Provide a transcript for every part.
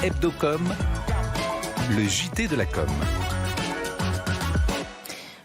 Hebdocom, le JT de la com.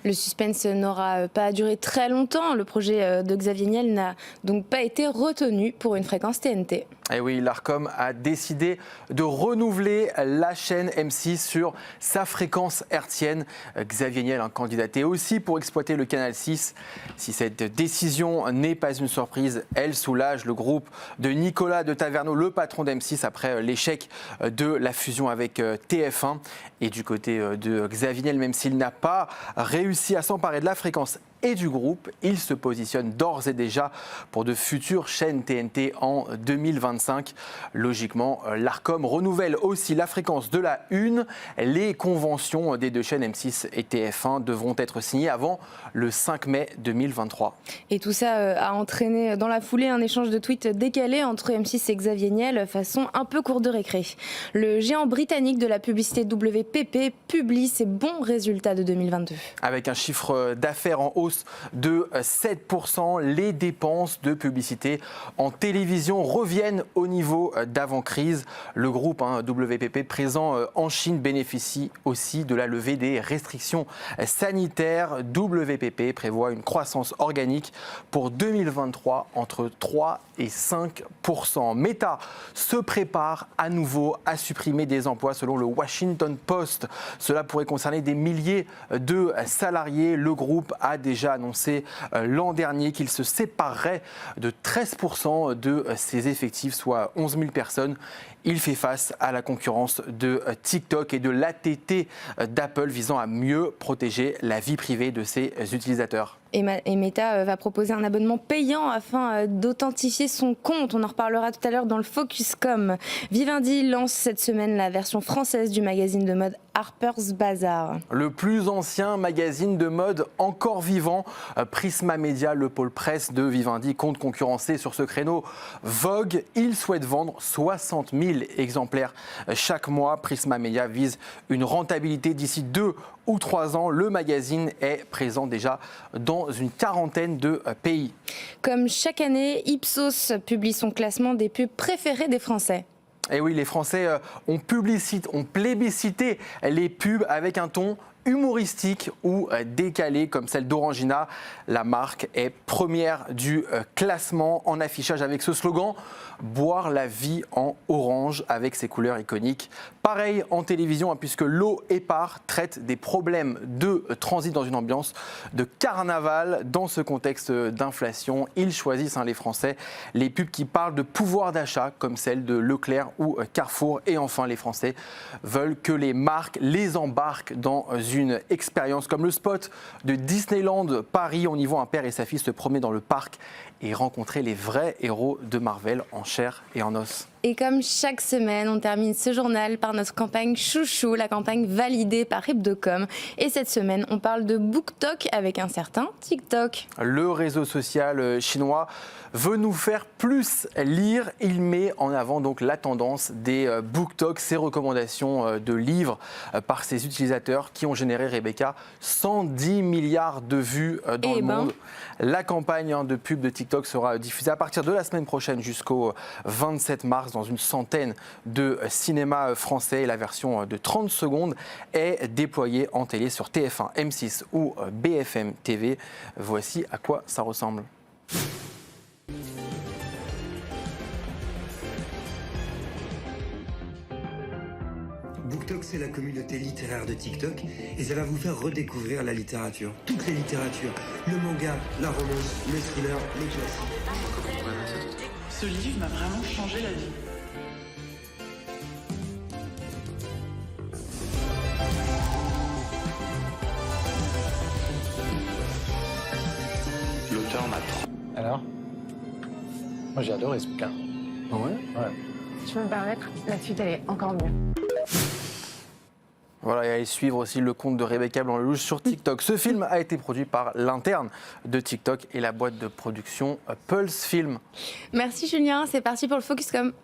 Le suspense n'aura pas duré très longtemps. Le projet de Xavier Niel n'a donc pas été retenu pour une fréquence TNT. Et oui, l'Arcom a décidé de renouveler la chaîne M6 sur sa fréquence hertzienne. Xavier Niel a candidaté aussi pour exploiter le canal 6. Si cette décision n'est pas une surprise, elle soulage le groupe de Nicolas de Taverneau, le patron d'M6, après l'échec de la fusion avec TF1. Et du côté de Xavier Niel, même s'il n'a pas réussi à s'emparer de la fréquence et du groupe, il se positionne d'ores et déjà pour de futures chaînes TNT en 2025. Logiquement, l'Arcom renouvelle aussi la fréquence de la une. Les conventions des deux chaînes M6 et TF1 devront être signées avant le 5 mai 2023. Et tout ça a entraîné dans la foulée un échange de tweets décalé entre M6 et Xavier Niel, façon un peu cours de récré. Le géant britannique de la publicité WPP publie ses bons résultats de 2022. Avec un chiffre d'affaires en hausse de 7%, les dépenses de publicité en télévision reviennent au niveau d'avant-crise. Le groupe WPP présent en Chine bénéficie aussi de la levée des restrictions sanitaires. WPP prévoit une croissance organique pour 2023 entre 3 et 5%. Meta se prépare à nouveau à supprimer des emplois selon le Washington Post. Cela pourrait concerner des milliers de salariés. Le groupe a déjà annoncé l'an dernier qu'il se séparerait de 13% de ses effectifs, soit 11 000 personnes. Il fait face à la concurrence de TikTok et de l'ATT d'Apple visant à mieux protéger la vie privée de ses utilisateurs. Et Meta va proposer un abonnement payant afin d'authentifier son compte. On en reparlera tout à l'heure dans le Focuscom. Vivendi lance cette semaine la version française du magazine de mode Harper's Bazaar. Le plus ancien magazine de mode encore vivant, Prisma Media, le pôle presse de Vivendi, compte concurrencer sur ce créneau Vogue. Il souhaite vendre 60 000 exemplaires chaque mois. Prisma Media vise une rentabilité d'ici 2 ou 3 ans. Le magazine est présent déjà dans une quarantaine de pays. Comme chaque année, Ipsos publie son classement des pubs préférées des Français. Et oui, les Français ont plébiscité les pubs avec un ton humoristique ou décalé comme celle d'Orangina. La marque est première du classement en affichage avec ce slogan « Boire la vie en orange » avec ses couleurs iconiques. Pareil en télévision puisque l'eau épars traite des problèmes de transit dans une ambiance de carnaval. Dans ce contexte d'inflation, ils choisissent les Français les pubs qui parlent de pouvoir d'achat comme celle de Leclerc ou Carrefour. Et enfin, les Français veulent que les marques les embarquent dans une expérience comme le spot de Disneyland Paris. On y voit un père et sa fille se promener dans le parc et rencontrer les vrais héros de Marvel en chair et en os. Et comme chaque semaine, on termine ce journal par notre campagne Chouchou, la campagne validée par Hebdocom. Et cette semaine, on parle de BookTok avec un certain TikTok. Le réseau social chinois veut nous faire plus lire. Il met en avant donc la tendance des BookTok, ces recommandations de livres par ses utilisateurs qui ont généré, Rebecca, 110 milliards de vues dans le monde. La campagne de pub de TikTok sera diffusée à partir de la semaine prochaine jusqu'au 27 mars dans une centaine de cinémas français. Et la version de 30 secondes est déployée en télé sur TF1, M6 ou BFM TV. Voici à quoi ça ressemble. BookTok, c'est la communauté littéraire de TikTok et ça va vous faire redécouvrir la littérature. Toutes les littératures, le manga, la romance, le thriller, les classiques. Ce livre m'a vraiment changé la vie. L'auteur m'a trop. Alors? Moi j'ai adoré ce bouquin. Ah ouais? Ouais. Si je peux me permettre, la suite elle est encore mieux. Voilà, et allez suivre aussi le compte de Rebecca Blanc-Lelouch sur TikTok. Ce film a été produit par l'interne de TikTok et la boîte de production Pulse Film. Merci Julien, c'est parti pour le Focuscom.